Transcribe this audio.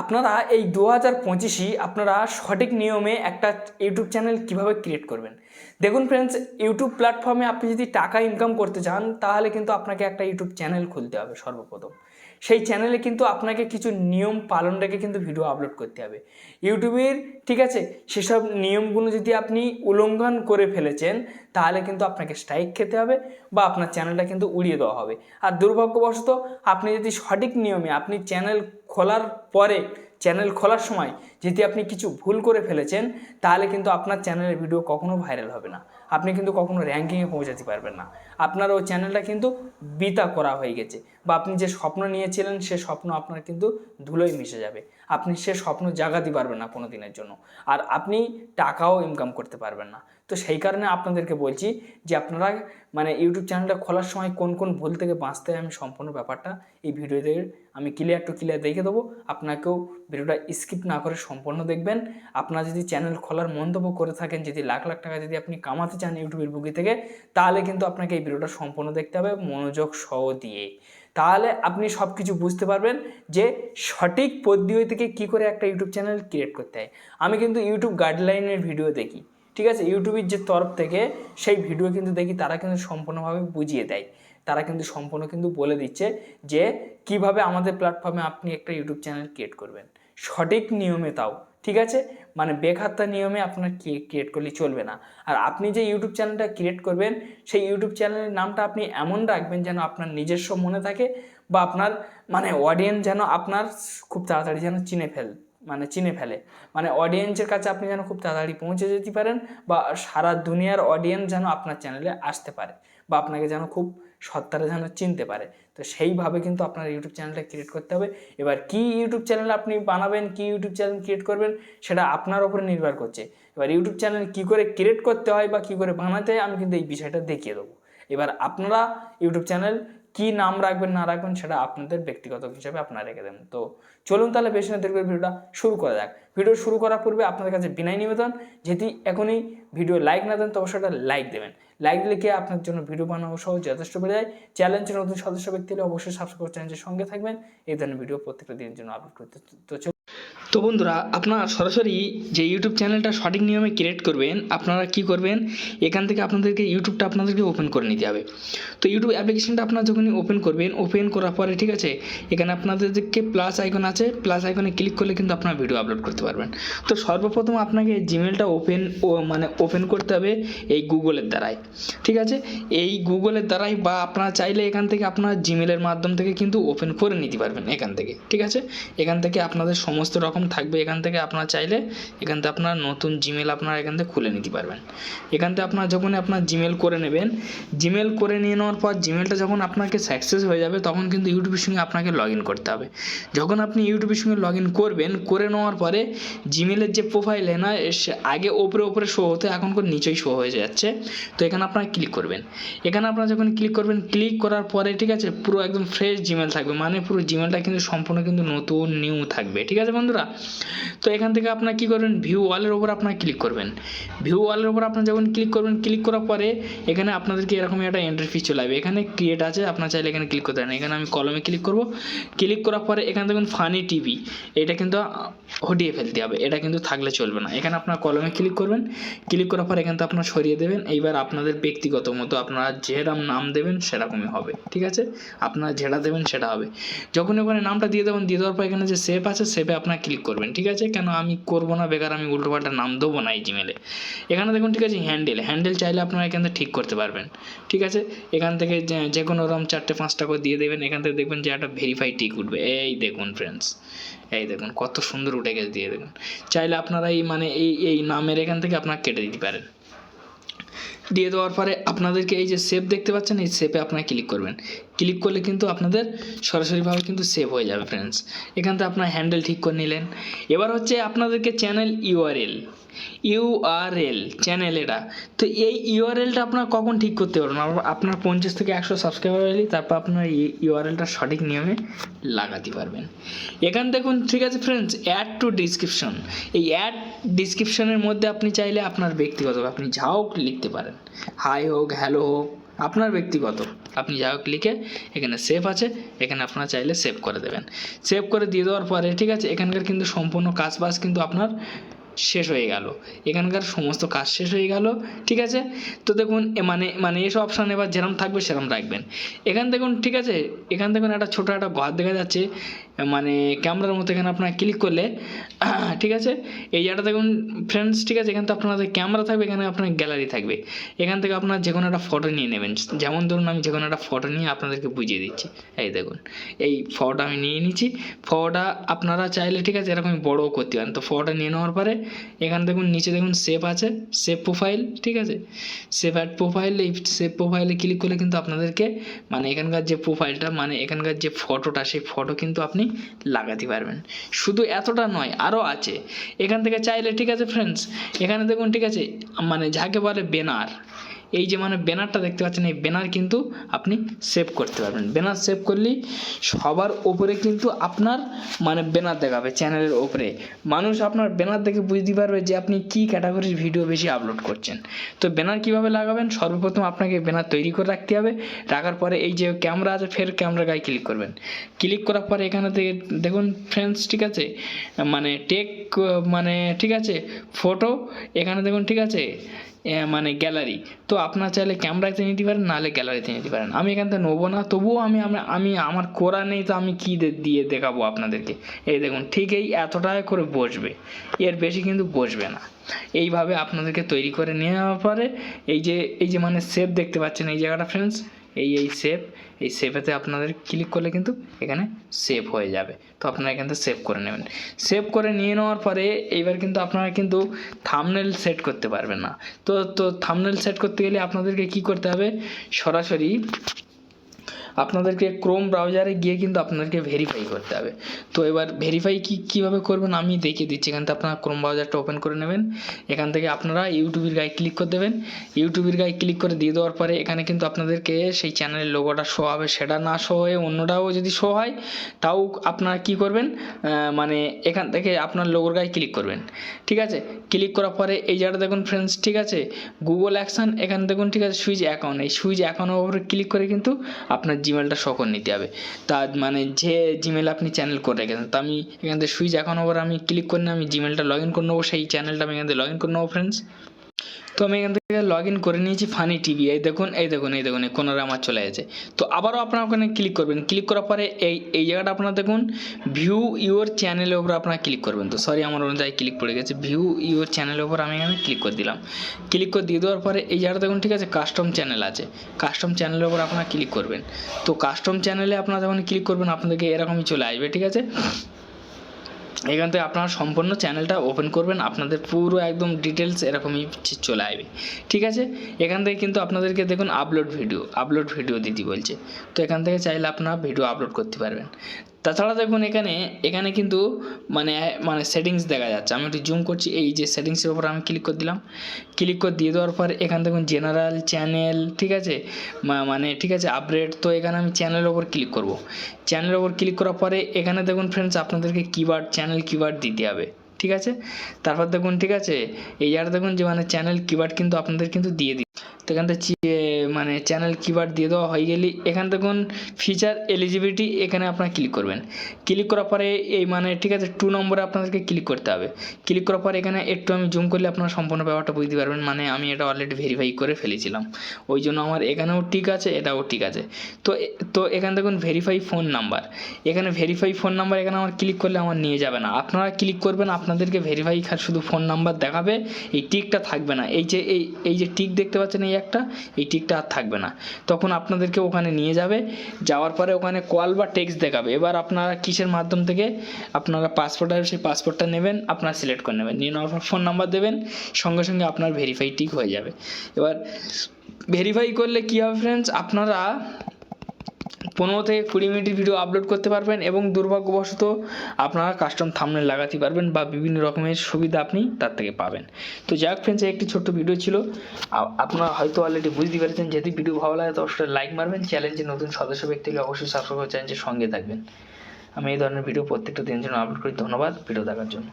আপনারা এই 2025 আপনারা সঠিক নিয়মে একটা ইউটিউব চ্যানেল কিভাবে ক্রিয়েট করবেন। দেখুন ফ্রেন্ডস, ইউটিউব প্ল্যাটফর্মে আপনি যদি টাকা ইনকাম করতে চান তাহলে কিন্তু আপনাকে একটা ইউটিউব চ্যানেল খুলতে হবে সর্বপ্রথম। সেই চ্যানেলে কিন্তু আপনাকে কিছু নিয়ম পালন রেখে কিন্তু ভিডিও আপলোড করতে হবে ইউটিউবের, ঠিক আছে। সেসব নিয়মগুলো যদি আপনি উল্লঙ্ঘন করে ফেলেছেন তাহলে কিন্তু আপনাকে স্ট্রাইক খেতে হবে বা আপনার চ্যানেলটা কিন্তু উড়িয়ে দেওয়া হবে। আর দুর্ভাগ্যবশত আপনি যদি সঠিক নিয়মে আপনি চ্যানেল খোলার পরে, চ্যানেল খোলার সময় যদি আপনি কিছু ভুল করে ফেলেছেন তাহলে কিন্তু আপনার চ্যানেলের ভিডিও কখনো ভাইরাল হবে না, আপনি কিন্তু কখনো র্যাঙ্কিংয়ে পৌঁছাতে পারবেন না। আপনার ওই চ্যানেলটা কিন্তু বৃথা করা হয়ে গেছে, বা আপনি যে স্বপ্ন নিয়েছিলেন সে স্বপ্ন আপনার কিন্তু ধুলোয় মিশে যাবে। আপনি সে স্বপ্ন জাগাতে পারবেন না কোনো দিনের জন্য, আর আপনি টাকাও ইনকাম করতে পারবেন না। তো সেই কারণে আপনাদেরকে বলছি যে আপনারা মানে ইউটিউব চ্যানেলটা খোলার সময় কোন কোন ভুল থেকে বাঁচতে হয় আমি সম্পূর্ণ ব্যাপারটা এই ভিডিওতে আমি ক্লিয়ার টু ক্লিয়ার দেখে দেবো। আপনাকেও ভিডিওটা স্কিপ না করে সম্পূর্ণ দেখবেন। আপনারা যদি চ্যানেল খোলার মন্তব্য করে থাকেন, যদি লাখ লাখ টাকা যদি আপনি কামাতে চান ইউটিউবের বুকি থেকে, তাহলে কিন্তু আপনাকে এই ভিডিওটা সম্পূর্ণ দেখতে হবে মনোযোগ সহ দিয়ে। তাহলে আপনি সব কিছু বুঝতে পারবেন যে সঠিক পদ্ধতি থেকে কী করে একটা ইউটিউব চ্যানেল ক্রিয়েট করতে হয়। আমি কিন্তু ইউটিউব গাইডলাইনের ভিডিও দেখি, ঠিক আছে। ইউটিউবের যে তরফ থেকে সেই ভিডিও কিন্তু দেখি, তারা কিন্তু সম্পূর্ণভাবে বুঝিয়ে দেয়, তারা কিন্তু সম্পূর্ণ কিন্তু বলে দিচ্ছে যে কিভাবে আমাদের প্ল্যাটফর্মে আপনি একটা ইউটিউব চ্যানেল ক্রিয়েট করবেন সঠিক নিয়মে, তাও ঠিক আছে। মানে বেখাত্তা নিয়মে আপনার ক্রিয়েট করলে চলবে না। আর আপনি যে ইউটিউব চ্যানেলটা ক্রিয়েট করবেন সেই ইউটিউব চ্যানেলের নামটা আপনি এমন রাখবেন যেন আপনার নিজস্ব মনে থাকে, বা আপনার মানে অডিয়েন্স যেন আপনার খুব তাড়াতাড়ি যেন চিনে ফেলে, মানে অডিয়েন্সের কাছে আপনি যেন খুব তাড়াতাড়ি পৌঁছে যেতে পারেন, বা সারা দুনিয়ার অডিয়েন্স যেন আপনার চ্যানেলে আসতে পারে, বা আপনাকে যেন খুব সত্তারে যেন চিনতে পারে। তো সেইভাবে কিন্তু আপনার ইউটিউব চ্যানেলটা ক্রিয়েট করতে হবে। এবার কি ইউটিউব চ্যানেল আপনি বানাবেন, কি ইউটিউব চ্যানেল ক্রিয়েট করবেন সেটা আপনার উপরে নির্ভর করছে। এবার ইউটিউব চ্যানেল কী করে ক্রিয়েট করতে হয় বা কী করে বানাতে হয় আমি কিন্তু এই বিষয়টা দেখিয়ে দেবো। এবার আপনারা ইউটিউব চ্যানেল কি নাম রাখবেন না রাখবেন সেটা আপনাদের ব্যক্তিগত হিসাবে আপনারা রেখে দেন। তো চলুন তাহলে বেশি না দেখবেন, ভিডিওটা শুরু করা যাক। ভিডিও শুরু করার পূর্বে আপনাদের কাছে বিনয় নিবেদন, যদি এখনই ভিডিও লাইক না দেন তো অবশ্যই একটা লাইক দেবেন। লাইক দিলে কি আপনার জন্য ভিডিও বানানো সহ যথেষ্ট বেড়ে যায়। চ্যানেলের নতুন সদস্য ব্যক্তি হলে অবশ্যই সাবস্ক্রাইব করে চ্যানেলের সঙ্গে থাকবেন এই ধরনের ভিডিও প্রত্যেকটা দিনের জন্য আপলোড করতে। তো বন্ধুরা, আপনারা সরাসরি যে ইউটিউব চ্যানেলটা সঠিক নিয়মে ক্রিয়েট করবেন, আপনারা কি করবেন, এখান থেকে আপনাদেরকে ইউটিউবটা আপনাদেরকে ওপেন করে নিতে হবে। তো ইউটিউব অ্যাপ্লিকেশনটা আপনারা যখনই ওপেন করবেন, ওপেন করার পরে ঠিক আছে, এখানে আপনাদেরকে প্লাস আইকন আছে, প্লাস আইকনে ক্লিক করলে কিন্তু আপনারা ভিডিও আপলোড করতে পারবেন। তো সর্বপ্রথম আপনাকে জিমেলটা ওপেন করতে হবে এই গুগলের দ্বারাই, ঠিক আছে। এই গুগলের দ্বারাই, বা আপনারা চাইলে এখান থেকে আপনার জিমেলের মাধ্যম থেকে কিন্তু ওপেন করে নিতে পারবেন এখান থেকে, ঠিক আছে। এখান থেকে আপনাদের সমস্ত রকম থাকবে, এখান থেকে আপনারা চাইলে এখান থেকে আপনার নতুন জিমেল আপনারা এখান থেকে খুলে নিতে পারবেন। এখান থেকে আপনার যখন আপনার জিমেল করে নেবেন, জিমেল করে নিয়ে নেওয়ার পর জিমেলটা যখন আপনাকে সাকসেস হয়ে যাবে তখন কিন্তু ইউটিউবের সঙ্গে আপনাকে লগ ইন করতে হবে। যখন আপনি ইউটিউবের সঙ্গে লগ ইন করবেন, করে নেওয়ার পরে জিমেলের যে প্রোফাইল না আগে ওপরে শো হতে এখন করে নিচেই শো হয়ে যাচ্ছে। তো এখানে আপনারা ক্লিক করবেন। এখানে আপনারা যখন ক্লিক করবেন, ক্লিক করার পরে ঠিক আছে পুরো একদম ফ্রেশ জিমেল থাকবে, মানে পুরো জিমেলটা কিন্তু সম্পূর্ণ কিন্তু নতুন নিউ থাকবে, ঠিক আছে বন্ধুরা। তো এখান থেকে আপনারা কী করবেন, ভিউ ওয়ালের ওপর আপনারা ক্লিক করবেন। ভিউ ওয়ালের ওপর আপনারা যখন ক্লিক করবেন, ক্লিক করার পরে এখানে আপনাদেরকে এরকম একটা ইন্টারফেস চলে আসবে। এখানে ক্রিয়েট আছে, আপনারা চাইলে এখানে ক্লিক করতে পারেন। এখানে আমি কলমে ক্লিক করব। ক্লিক করার পরে এখানে দেখুন ফানি টিভি, এটা কিন্তু হটিয়ে ফেলতে হবে, এটা কিন্তু থাকলে চলবে না। এখানে আপনার কলমে ক্লিক করবেন। ক্লিক করার পর এখান থেকে আপনারা সরিয়ে দেবেন। এইবার আপনাদের ব্যক্তিগত মতো আপনারা যেরকম নাম দেবেন সেরকমই হবে, ঠিক আছে। আপনারা যেটা দেবেন সেটা হবে। যখন ওখানে নামটা দিয়ে দেবেন, দিয়ে দেওয়ার পর এখানে যে সেভ আছে সেভে আপনারা ক্লিক করবেন, ঠিক আছে। কেন আমি করবো না, বেকার আমি উল্টোপাল্টা নাম দেবো না এই জিমেলে। এখানে দেখুন ঠিক আছে, হ্যান্ডেল চাইলে আপনারা এখান থেকে ঠিক করতে পারবেন, ঠিক আছে। এখান থেকে যে কোনো রকম 4-5টা করে দিয়ে দেবেন। এখান থেকে দেখবেন যে একটা ভেরিফাই টিক উঠবে, এই দেখুন ফ্রেন্ডস, এই দেখুন কত সুন্দর উঠে গেছে, দিয়ে দেখুন। চাইলে আপনারা এই নামের এখান থেকে আপনারা কেটে দিতে পারেন। দিয়ে দেওয়ার পরে আপনাদেরকে এই যে সেভ দেখতে পাচ্ছেন, এই সেভে আপনারা ক্লিক করবেন। ক্লিক করলে কিন্তু আপনাদের সরাসরিভাবে কিন্তু সেভ হয়ে যাবে ফ্রেন্ডস। এখান থেকে আপনার হ্যান্ডেল ঠিক করে নিলেন। এবার হচ্ছে আপনাদেরকে চ্যানেল ইউআরএল চ্যানেল এটা। তো এই ইউআরএলটা আপনার কখন ঠিক করতে পারবেন, আপনার 50 থেকে 100 সাবস্ক্রাইবার এলেই তারপর আপনার ইউআরএলটা সঠিক নিয়মে লাগাতে পারবেন। এখান দেখুন ঠিক আছে ফ্রেন্ডস, অ্যাড টু ডিসক্রিপশন। এই অ্যাড ডিসক্রিপশনের মধ্যে আপনি চাইলে আপনার ব্যক্তিগত আপনি যাও লিখতে পারেন, হাই হোক, হ্যালো হোক, আপনার ব্যক্তিগত, আপনি যাই হোক লিখে এখানে সেভ আছে, এখানে আপনারা চাইলে সেভ করে দেবেন। সেভ করে দিয়ে দেওয়ার পরে ঠিক আছে, এখানকার কিন্তু সম্পূর্ণ কাজবাজ কিন্তু আপনার শেষ হয়ে গেল, এখানকার সমস্ত কাজ শেষ হয়ে গেল। ঠিক আছে, তো দেখুন মানে এসব অপশান এবার যেরকম থাকবে সেরকম রাখবেন। এখান দেখুন ঠিক আছে, এখান দেখুন একটা ছোটো একটা ঘর দেখা যাচ্ছে, মানে ক্যামেরার মতো, এখানে আপনার ক্লিক করলে ঠিক আছে, এই জায়গাটা দেখুন ফ্রেন্ডস। ঠিক আছে, এখানে তো আপনাদের ক্যামেরা থাকবে, এখানে আপনার গ্যালারি থাকবে। এখান থেকে আপনার যে কোনো একটা ফটো নিয়ে নেবেন, যেমন ধরুন আমি যে কোনো একটা ফটো নিয়ে আপনাদেরকে বুঝিয়ে দিচ্ছি। এই দেখুন এই ফটোটা আমি নিয়ে নিচ্ছি। ফটোটা আপনারা চাইলে ঠিক আছে এরকম বড়ও করতে পারেন। তো ফটোটা নিয়ে নেওয়ার পরে এখানে দেখুন নিচে দেখুন সেভ আছে, সেভ প্রোফাইল। ঠিক আছে, সেভ অ্যাড প্রোফাইল, এই সেভ প্রোফাইলে ক্লিক করলে কিন্তু আপনাদেরকে মানে এখানকার যে প্রোফাইলটা মানে এখানকার যে ফটোটা সেই ফটো কিন্তু আপনি লাগাতে পারবেন। শুধু এতটা নয়, আরও আছে এখান থেকে চাইলে। ঠিক আছে ফ্রেন্ডস, এখানে দেখুন ঠিক আছে, মানে যাকে বলে ব্যানার, এই যে মানে ব্যানারটা দেখতে পাচ্ছেন, এই ব্যানার কিন্তু আপনি সেভ করতে পারবেন। ব্যানার সেভ করলেই সবার ওপরে কিন্তু আপনার মানে ব্যানার দেখাবে চ্যানেলের ওপরে। মানুষ আপনার ব্যানার দেখে বুঝতে পারবে যে আপনি কী ক্যাটাগরির ভিডিও বেশি আপলোড করছেন। তো ব্যানার কীভাবে লাগাবেন, সর্বপ্রথম আপনাকে ব্যানার তৈরি করে রাখতে হবে। রাখার পরে এই যে ক্যামেরা আছে, ফের ক্যামেরা গায়ে ক্লিক করবেন। ক্লিক করার পরে এখানে থেকে দেখুন ফ্রেন্ডস ঠিক আছে, মানে টেক মানে ঠিক আছে ফটো, এখানে দেখুন ঠিক আছে মানে গ্যালারি। তো আপনার চাইলে ক্যামেরাতে নিতে পারেন, নাহলে গ্যালারিতে নিতে পারেন। আমি এখান থেকে নেবো না, তবুও আমি আমার করা নেই, তো আমি কী দিয়ে দেখাবো আপনাদেরকে। এই দেখুন ঠিক এই এতটাই করে বসবে, এর বেশি কিন্তু বসবে না। এইভাবে আপনাদেরকে তৈরি করে নেওয়ার পরে এই যে মানে সেভ দেখতে পাচ্ছেন এই জায়গাটা ফ্রেন্ডস, এই সেভ, এই সেভেতে আপনাদের ক্লিক করলে কিন্তু এখানে সেভ হয়ে যাবে। তো আপনারা এখান থেকে সেভ করে নেবেন। সেভ করে নিয়ে নেওয়ার পরে এইবার কিন্তু আপনারা কিন্তু থাম্বনেল সেট করতে পারবেন না। তো থাম্বনেল সেট করতে গেলে আপনাদেরকে কি করতে হবে, সরাসরি আপনাদেরকে ক্রোম ব্রাউজারে গিয়ে কিন্তু আপনাদেরকে ভেরিফাই করতে হবে। তো এবার ভেরিফাই কীভাবে করবেন আমি দেখিয়ে দিচ্ছি। এখান থেকে আপনারা ক্রোম ব্রাউজারটা ওপেন করে নেবেন। এখান থেকে আপনারা ইউটিউবের গায়ে ক্লিক করে দেবেন। ইউটিউবের গায়ে ক্লিক করে দিয়ে দেওয়ার পরে এখানে কিন্তু আপনাদেরকে সেই চ্যানেলের লোগোটা শো হবে। সেটা না শো হয়ে অন্যটাও যদি শো হয়, তাও আপনারা কি করবেন, মানে এখান থেকে আপনার লোগোর গায়ে ক্লিক করবেন। ঠিক আছে, ক্লিক করার পরে এই জায়গাটা দেখুন ফ্রেন্ডস ঠিক আছে, গুগল অ্যাকশান, এখানে দেখুন ঠিক আছে সুইচ অ্যাকাউন্ট, এই সুইচ অ্যাকাউন্টের উপরে ক্লিক করে কিন্তু আপনার জিমেলটা শো করে নিতে হবে। তার মানে যে জিমেল আপনি চ্যানেল করে রেখেছেন, তো আমি এখান থেকে সুইচ অ্যাকাউন্ট ওপর আমি ক্লিক করে আমি জিমেলটা লগ ইন করে নেবো, সেই চ্যানেলটা আমি এখান থেকে লগ ইন করে নেবো ফ্রেন্ডস। তো আমি এখান থেকে লগ ইন করে নিয়েছি ফানি টিভি। এই দেখুন এই কোনারে আমার চলে গেছে। তো আবারও আপনারা ওখানে ক্লিক করবেন। ক্লিক করার পরে এই জায়গাটা আপনারা দেখুন ভিউ ইউর চ্যানেলের উপর আপনারা ক্লিক করবেন। তো সরি আমার অনুযায়ী ক্লিক পড়ে গেছে, ভিউ ইউর চ্যানেলের উপর আমি এখানে ক্লিক করে দিলাম। ক্লিক করে দিয়ে দেওয়ার পরে এই জায়গাটা দেখুন ঠিক আছে কাস্টম চ্যানেল আছে, কাস্টম চ্যানেলের উপর আপনারা ক্লিক করবেন। তো কাস্টম চ্যানেলে আপনারা যখন ক্লিক করবেন আপনাদেরকে এরকমই চলে আসবে। ঠিক আছে, এখান থেকে আপনারা সম্পূর্ণ চ্যানেলটা ওপেন করবেন, আপনাদের পুরো একদম ডিটেলস এরকমই চলে আসবে। ঠিক আছে, এখান থেকে কিন্তু আপনাদেরকে দেখুন আপলোড ভিডিও দিতে বলছে। তো এখান থেকে চাইলে আপনারা ভিডিও আপলোড করতে পারবেন। তাছাড়া দেখুন এখানে কিন্তু মানে সেটিংস দেখা যাচ্ছে। আমি একটু জুম করছি, এই যে সেটিংসের উপর আমি ক্লিক করে দিলাম। ক্লিক করে দিয়ে দেওয়ার পর এখানে দেখুন জেনারেল চ্যানেল, ঠিক আছে মানে ঠিক আছে আপডেট। তো এখানে আমি চ্যানেলের ওপর ক্লিক করব। চ্যানেলের ওপর ক্লিক করার পরে এখানে দেখুন ফ্রেন্ডস আপনাদেরকে চ্যানেল কিওয়ার্ড দিতে হবে। ঠিক আছে, তারপর দেখুন ঠিক আছে এই জায়গাটা দেখুন যে মানে চ্যানেল কিওয়ার্ড কিন্তু আপনাদের কিন্তু দিয়ে দিই। তো এখান থেকে মানে চ্যানেল কিওয়ার্ড দিয়ে দেওয়া হয়ে গেলে এখানে দেখুন ফিচার এলিজিবিলিটি, এখানে আপনারা ক্লিক করবেন। ক্লিক করার পরে এই মানে ঠিক আছে 2 নম্বরে আপনাদেরকে ক্লিক করতে হবে। ক্লিক করার পরে এখানে একটু আমি জুম করলে আপনারা সম্পূর্ণ ব্যাপারটা বুঝতে পারবেন। মানে আমি এটা অলরেডি ভেরিফাই করে ফেলেছিলাম, ওই জন্য আমার এখানেও ঠিক আছে, এটাও ঠিক আছে। তো এখানে দেখুন ভেরিফাই ফোন নাম্বার, এখানে ভেরিফাই ফোন নাম্বার, এখানে আমার ক্লিক করলে আমার নিয়ে যাবে না। আপনারা ক্লিক করবেন, আপনাদেরকে ভেরিফাই শুধু ফোন নাম্বার দেখাবে, এই টিকটা থাকবে না। এই যে টিক দেখতে পাচ্ছেন এই টিকটা আর থাকবে না। তখন আপনাদেরকে ওখানে নিয়ে যাবে, যাওয়ার পরে ওখানে কল বা টেক্সট দেখাবে। এবার আপনারা কিসের মাধ্যম থেকে আপনারা পাসপোর্ট আসবে, সেই পাসপোর্টটা নেবেন, আপনারা সিলেক্ট করে নেবেন, নিয়ে নেওয়ার পর ফোন নাম্বার দেবেন, সঙ্গে সঙ্গে আপনার ভেরিফাই টিক হয়ে যাবে। এবার ভেরিফাই করলে কী হবে ফ্রেন্ডস, আপনারা 15 থেকে 20 মিনিটের ভিডিও আপলোড করতে পারবেন এবং দুর্ভাগ্যবশত আপনারা কাস্টম থাম্বনেল লাগাতে পারবেন বা বিভিন্ন রকমের সুবিধা আপনি তার থেকে পাবেন। তো যাই হোক ফ্রেন্ডস, একটি ছোট্ট ভিডিও ছিল, আপনারা হয়তো অলরেডি বুঝতে পেরেছেন। যদি ভিডিও ভালো লাগে তো অবশ্যই লাইক মারবেন, চ্যানেলটি নতুন সদস্য ব্যক্তিকে অবশ্যই সাবস্ক্রাইব করে চ্যানেলটির সঙ্গে থাকবেন। আমি এই ধরনের ভিডিও প্রত্যেকটা দিনের জন্য আপলোড করি। ধন্যবাদ ভিডিও দেখার জন্য।